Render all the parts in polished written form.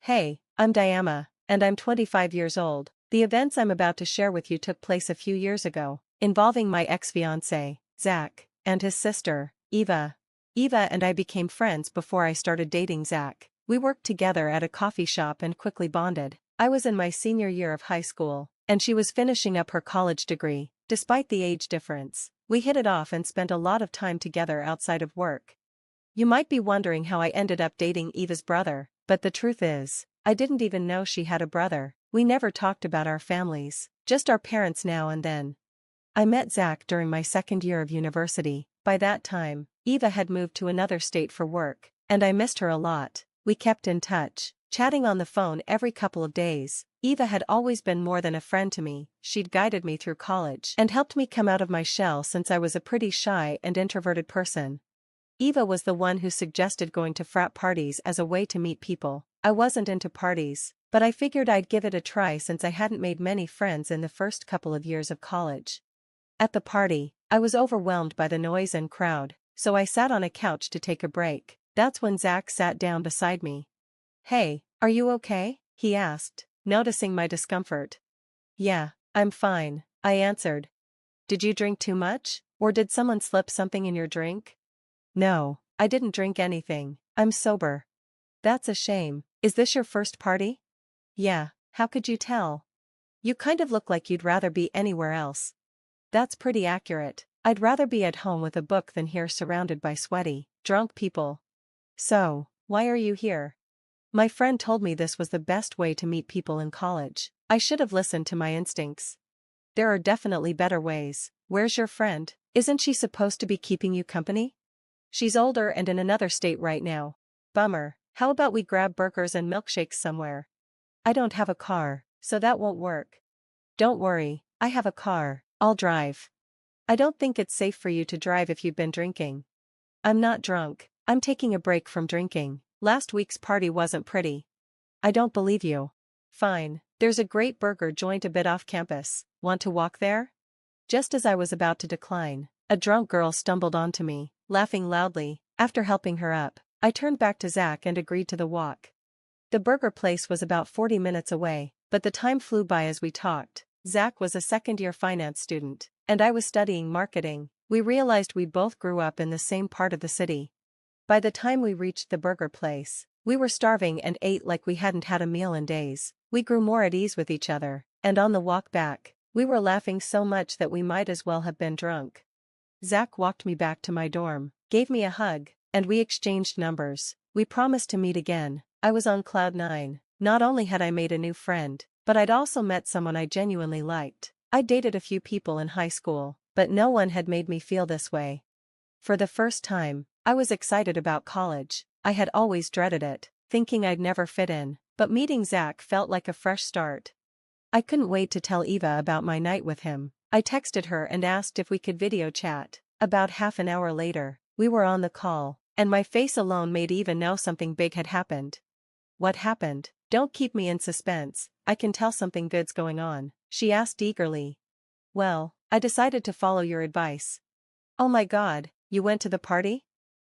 Hey, I'm Diana, and I'm 25 years old. The events I'm about to share with you took place a few years ago, involving my ex-fiancé, Zach, and his sister, Eva. Eva and I became friends before I started dating Zach. We worked together at a coffee shop and quickly bonded. I was in my senior year of high school, and she was finishing up her college degree. Despite the age difference, we hit it off and spent a lot of time together outside of work. You might be wondering how I ended up dating Eva's brother, but the truth is, I didn't even know she had a brother. We never talked about our families, just our parents now and then. I met Zach during my second year of university. By that time, Eva had moved to another state for work, and I missed her a lot. We kept in touch, chatting on the phone every couple of days. Eva had always been more than a friend to me. She'd guided me through college and helped me come out of my shell since I was a pretty shy and introverted person. Eva was the one who suggested going to frat parties as a way to meet people. I wasn't into parties, but I figured I'd give it a try since I hadn't made many friends in the first couple of years of college. At the party, I was overwhelmed by the noise and crowd, so I sat on a couch to take a break. That's when Zach sat down beside me. "Hey, are you okay?" he asked, noticing my discomfort. "Yeah, I'm fine," I answered. "Did you drink too much, or did someone slip something in your drink?" "No, I didn't drink anything. I'm sober." "That's a shame. Is this your first party?" "Yeah, how could you tell?" "You kind of look like you'd rather be anywhere else." "That's pretty accurate. I'd rather be at home with a book than here surrounded by sweaty, drunk people." "So, why are you here?" "My friend told me this was the best way to meet people in college. I should have listened to my instincts. There are definitely better ways." "Where's your friend? Isn't she supposed to be keeping you company?" "She's older and in another state right now." "Bummer. How about we grab burgers and milkshakes somewhere?" "I don't have a car, so that won't work." "Don't worry, I have a car. I'll drive." "I don't think it's safe for you to drive if you've been drinking." "I'm not drunk. I'm taking a break from drinking. Last week's party wasn't pretty." "I don't believe you." "Fine, there's a great burger joint a bit off campus. Want to walk there?" Just as I was about to decline, a drunk girl stumbled onto me, laughing loudly. After helping her up, I turned back to Zach and agreed to the walk. The burger place was about 40 minutes away, but the time flew by as we talked. Zach was a second-year finance student, and I was studying marketing. We realized we both grew up in the same part of the city. By the time we reached the burger place, we were starving and ate like we hadn't had a meal in days. We grew more at ease with each other, and on the walk back, we were laughing so much that we might as well have been drunk. Zach walked me back to my dorm, gave me a hug, and we exchanged numbers. We promised to meet again. I was on cloud nine. Not only had I made a new friend, but I'd also met someone I genuinely liked. I dated a few people in high school, but no one had made me feel this way. For the first time, I was excited about college. I had always dreaded it, thinking I'd never fit in, but meeting Zach felt like a fresh start. I couldn't wait to tell Eva about my night with him. I texted her and asked if we could video chat. About half an hour later, we were on the call, and my face alone made Eva know something big had happened. "What happened? Don't keep me in suspense, I can tell something good's going on," she asked eagerly. "Well, I decided to follow your advice." "Oh my God, you went to the party?"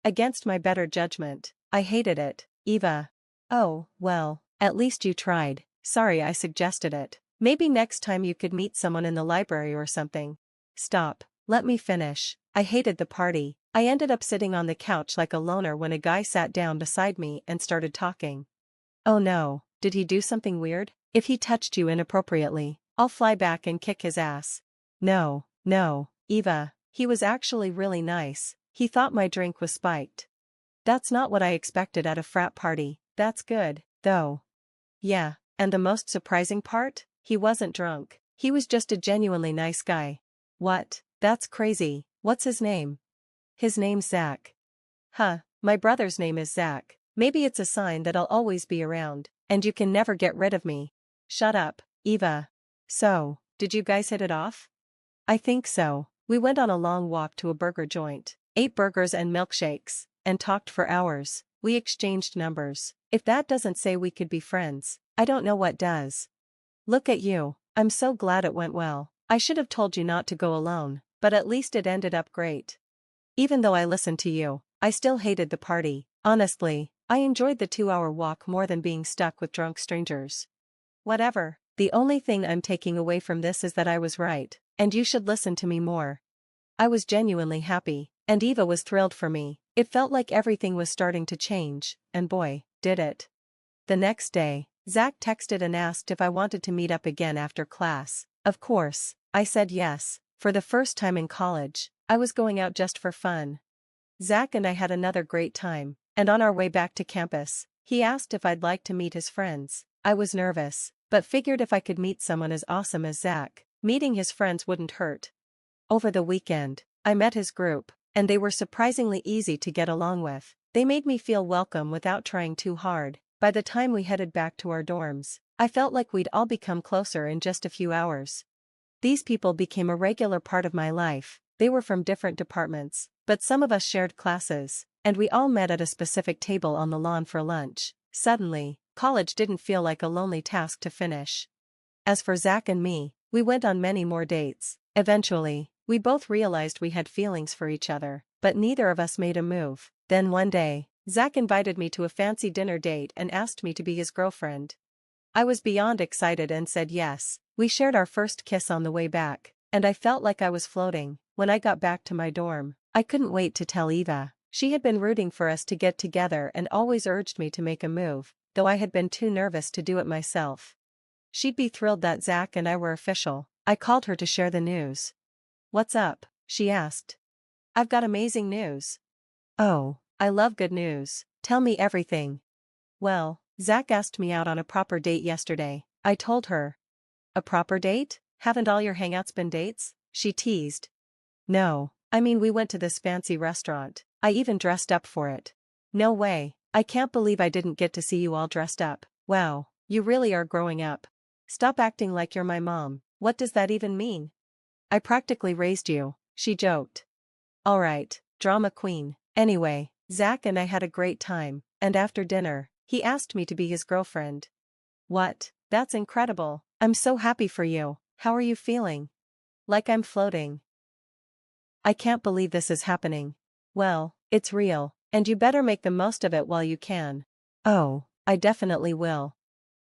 "Against my better judgment, I hated it, Eva." "Oh, well, at least you tried. Sorry I suggested it. Maybe next time you could meet someone in the library or something." "Stop, let me finish. I hated the party. I ended up sitting on the couch like a loner when a guy sat down beside me and started talking." "Oh no, did he do something weird? If he touched you inappropriately, I'll fly back and kick his ass." No, Eva, he was actually really nice. He thought my drink was spiked." "That's not what I expected at a frat party." "That's good, though." "Yeah, and the most surprising part? He wasn't drunk. He was just a genuinely nice guy." "What? That's crazy. What's his name?" "His name's Zach." "Huh, my brother's name is Zach. Maybe it's a sign that I'll always be around, and you can never get rid of me." "Shut up, Eva." "So, did you guys hit it off?" "I think so. We went on a long walk to a burger joint, ate burgers and milkshakes, and talked for hours. We exchanged numbers. If that doesn't say we could be friends, I don't know what does." "Look at you. I'm so glad it went well. I should have told you not to go alone, but at least it ended up great." "Even though I listened to you, I still hated the party. Honestly, I enjoyed the 2-hour walk more than being stuck with drunk strangers. Whatever, the only thing I'm taking away from this is that I was right, and you should listen to me more. I was genuinely happy, and Eva was thrilled for me. It felt like everything was starting to change, and boy, did it. The next day, Zach texted and asked if I wanted to meet up again after class. Of course, I said yes. For the first time in college, I was going out just for fun. Zach and I had another great time, and on our way back to campus, he asked if I'd like to meet his friends. I was nervous, but figured if I could meet someone as awesome as Zach, meeting his friends wouldn't hurt. Over the weekend, I met his group, and they were surprisingly easy to get along with. They made me feel welcome without trying too hard. By the time we headed back to our dorms, I felt like we'd all become closer in just a few hours. These people became a regular part of my life. They were from different departments, but some of us shared classes, and we all met at a specific table on the lawn for lunch. Suddenly, college didn't feel like a lonely task to finish. As for Zach and me, we went on many more dates. Eventually, we both realized we had feelings for each other, but neither of us made a move. Then one day, Zach invited me to a fancy dinner date and asked me to be his girlfriend. I was beyond excited and said yes. We shared our first kiss on the way back, and I felt like I was floating. When I got back to my dorm, I couldn't wait to tell Eva. She had been rooting for us to get together and always urged me to make a move, though I had been too nervous to do it myself. She'd be thrilled that Zach and I were official. I called her to share the news. "What's up?" she asked. "I've got amazing news." "Oh, I love good news. Tell me everything." "Well, Zach asked me out on a proper date yesterday," I told her. "A proper date? Haven't all your hangouts been dates?" she teased. "No, I mean we went to this fancy restaurant. I even dressed up for it." "No way, I can't believe I didn't get to see you all dressed up." "Wow, you really are growing up. Stop acting like you're my mom." "What does that even mean?" "I practically raised you," she joked. "Alright, drama queen." Anyway, Zach and I had a great time, and after dinner, he asked me to be his girlfriend. "What? That's incredible. I'm so happy for you. How are you feeling?" "Like I'm floating. I can't believe this is happening." "Well, it's real, and you better make the most of it while you can." "Oh, I definitely will."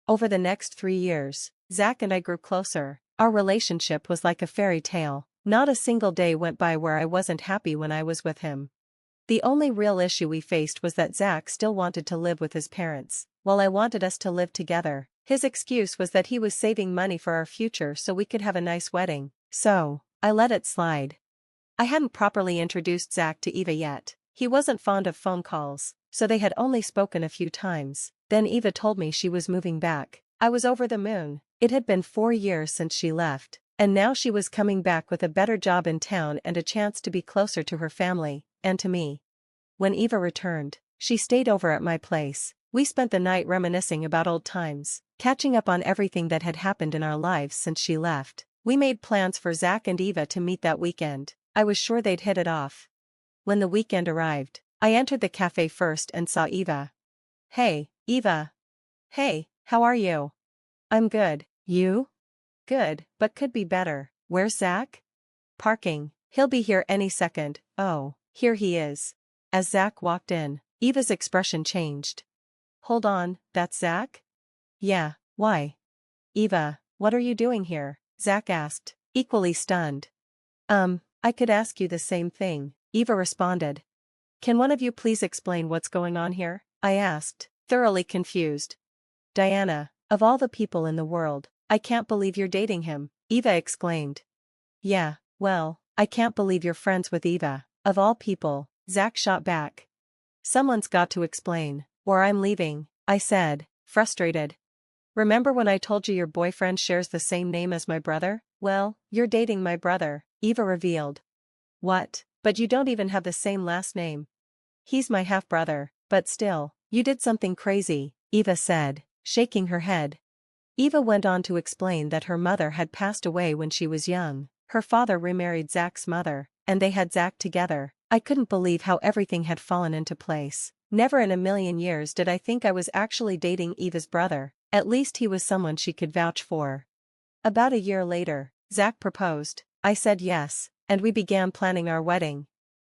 Over the next 3 years, Zach and I grew closer. Our relationship was like a fairy tale. Not a single day went by where I wasn't happy when I was with him. The only real issue we faced was that Zach still wanted to live with his parents, while I wanted us to live together. His excuse was that he was saving money for our future so we could have a nice wedding. So, I let it slide. I hadn't properly introduced Zach to Eva yet. He wasn't fond of phone calls, so they had only spoken a few times. Then Eva told me she was moving back. I was over the moon. It had been 4 years since she left, and now she was coming back with a better job in town and a chance to be closer to her family, and to me. When Eva returned, she stayed over at my place. We spent the night reminiscing about old times, catching up on everything that had happened in our lives since she left. We made plans for Zach and Eva to meet that weekend. I was sure they'd hit it off. When the weekend arrived, I entered the cafe first and saw Eva. "Hey, Eva." "Hey, how are you?" "I'm good. You?" "Good, but could be better." "Where's Zach?" "Parking. He'll be here any second." "Oh, here he is." As Zach walked in, Eva's expression changed. "Hold on, that's Zach?" "Yeah, why?" "Eva, what are you doing here?" Zach asked, equally stunned. I could ask you the same thing," Eva responded. "Can one of you please explain what's going on here?" I asked, thoroughly confused. "Diana, of all the people in the world, I can't believe you're dating him," Eva exclaimed. "Yeah, well, I can't believe you're friends with Eva, of all people," Zach shot back. "Someone's got to explain, or I'm leaving," I said, frustrated. "Remember when I told you your boyfriend shares the same name as my brother? Well, you're dating my brother," Eva revealed. "What? But you don't even have the same last name." "He's my half-brother, but still, you did something crazy," Eva said, shaking her head. Eva went on to explain that her mother had passed away when she was young. Her father remarried Zach's mother, and they had Zach together. I couldn't believe how everything had fallen into place. Never in a million years did I think I was actually dating Eva's brother. At least he was someone she could vouch for. About a year later, Zach proposed. I said yes, and we began planning our wedding.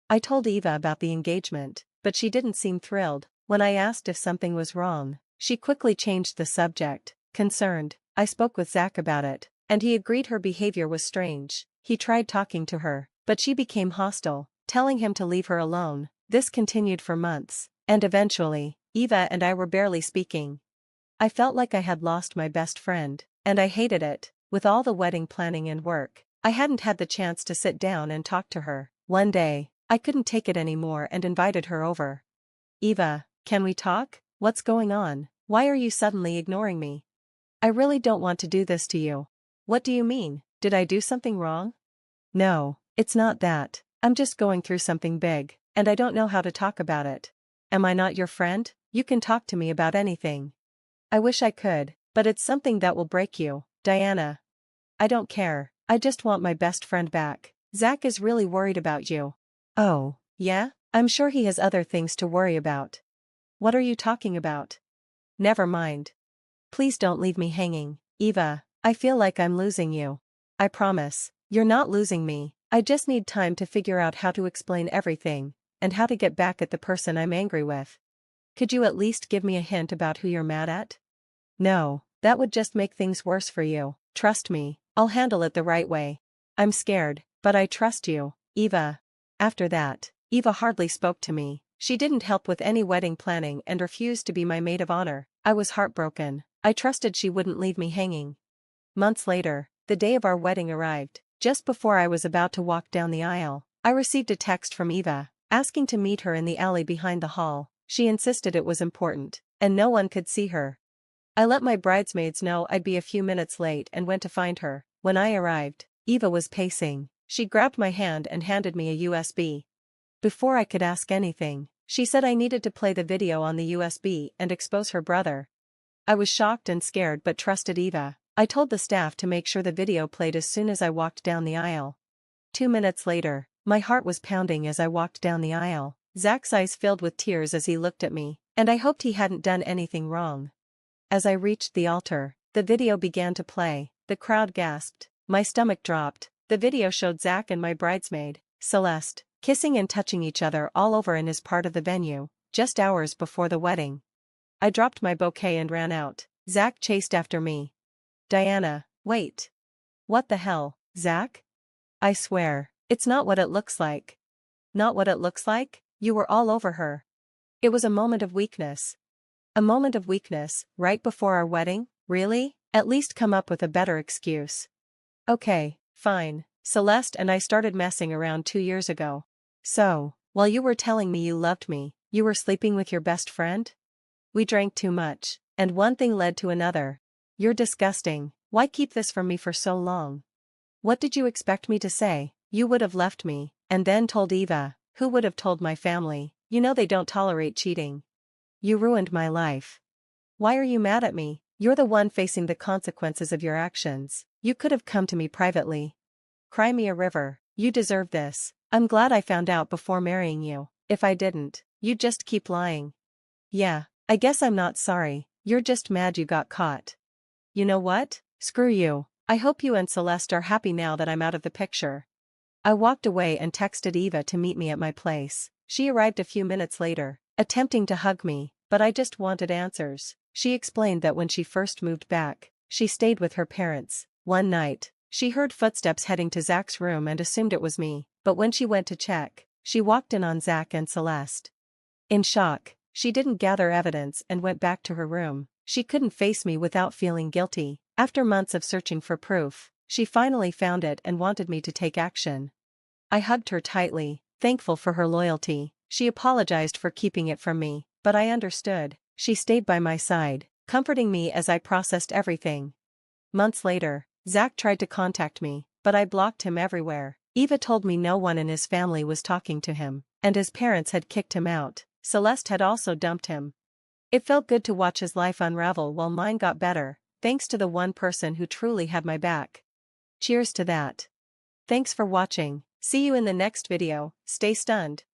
I told Eva about the engagement, but she didn't seem thrilled. When I asked if something was wrong, she quickly changed the subject. Concerned, I spoke with Zach about it, and he agreed her behavior was strange. He tried talking to her, but she became hostile, telling him to leave her alone. This continued for months, and eventually, Eva and I were barely speaking. I felt like I had lost my best friend, and I hated it. With all the wedding planning and work, I hadn't had the chance to sit down and talk to her. One day, I couldn't take it anymore and invited her over. Eva, can we talk? What's going on? Why are you suddenly ignoring me? I really don't want to do this to you. What do you mean? Did I do something wrong? No, it's not that. I'm just going through something big, and I don't know how to talk about it. Am I not your friend? You can talk to me about anything. I wish I could, but it's something that will break you, Diana. I don't care, I just want my best friend back. Zach is really worried about you. Oh, yeah? I'm sure he has other things to worry about. What are you talking about? Never mind. Please don't leave me hanging, Eva. I feel like I'm losing you. I promise, you're not losing me. I just need time to figure out how to explain everything, and how to get back at the person I'm angry with. Could you at least give me a hint about who you're mad at? No, that would just make things worse for you. Trust me, I'll handle it the right way. I'm scared, but I trust you, Eva. After that, Eva hardly spoke to me. She didn't help with any wedding planning and refused to be my maid of honor. I was heartbroken. I trusted she wouldn't leave me hanging. Months later, the day of our wedding arrived. Just before I was about to walk down the aisle, I received a text from Eva, asking to meet her in the alley behind the hall. She insisted it was important, and no one could see her. I let my bridesmaids know I'd be a few minutes late and went to find her. When I arrived, Eva was pacing. She grabbed my hand and handed me a USB. Before I could ask anything, she said I needed to play the video on the USB and expose her brother. I was shocked and scared but trusted Eva. I told the staff to make sure the video played as soon as I walked down the aisle. 2 minutes later, my heart was pounding as I walked down the aisle. Zach's eyes filled with tears as he looked at me, and I hoped he hadn't done anything wrong. As I reached the altar, the video began to play. The crowd gasped. My stomach dropped. The video showed Zach and my bridesmaid, Celeste, kissing and touching each other all over in his part of the venue, just hours before the wedding. I dropped my bouquet and ran out. Zach chased after me. Diana, wait. What the hell, Zach? I swear, it's not what it looks like. Not what it looks like? You were all over her. It was a moment of weakness. A moment of weakness, right before our wedding? Really? At least come up with a better excuse. Okay, fine. Celeste and I started messing around 2 years ago. So, while you were telling me you loved me, you were sleeping with your best friend? We drank too much, and one thing led to another. You're disgusting. Why keep this from me for so long? What did you expect me to say? You would have left me, and then told Eva, who would have told my family. You know they don't tolerate cheating. You ruined my life. Why are you mad at me? You're the one facing the consequences of your actions. You could have come to me privately. Cry me a river. You deserve this. I'm glad I found out before marrying you. If I didn't, you'd just keep lying. Yeah, I guess I'm not sorry. You're just mad you got caught. You know what? Screw you. I hope you and Celeste are happy now that I'm out of the picture. I walked away and texted Eva to meet me at my place. She arrived a few minutes later, attempting to hug me, but I just wanted answers. She explained that when she first moved back, she stayed with her parents. One night, she heard footsteps heading to Zach's room and assumed it was me, but when she went to check, she walked in on Zach and Celeste. In shock, she didn't gather evidence and went back to her room. She couldn't face me without feeling guilty. After months of searching for proof, she finally found it and wanted me to take action. I hugged her tightly, thankful for her loyalty. She apologized for keeping it from me, but I understood. She stayed by my side, comforting me as I processed everything. Months later, Zach tried to contact me, but I blocked him everywhere. Eva told me no one in his family was talking to him, and his parents had kicked him out. Celeste had also dumped him. It felt good to watch his life unravel while mine got better, thanks to the one person who truly had my back. Cheers to that. Thanks for watching. See you in the next video. Stay stunned.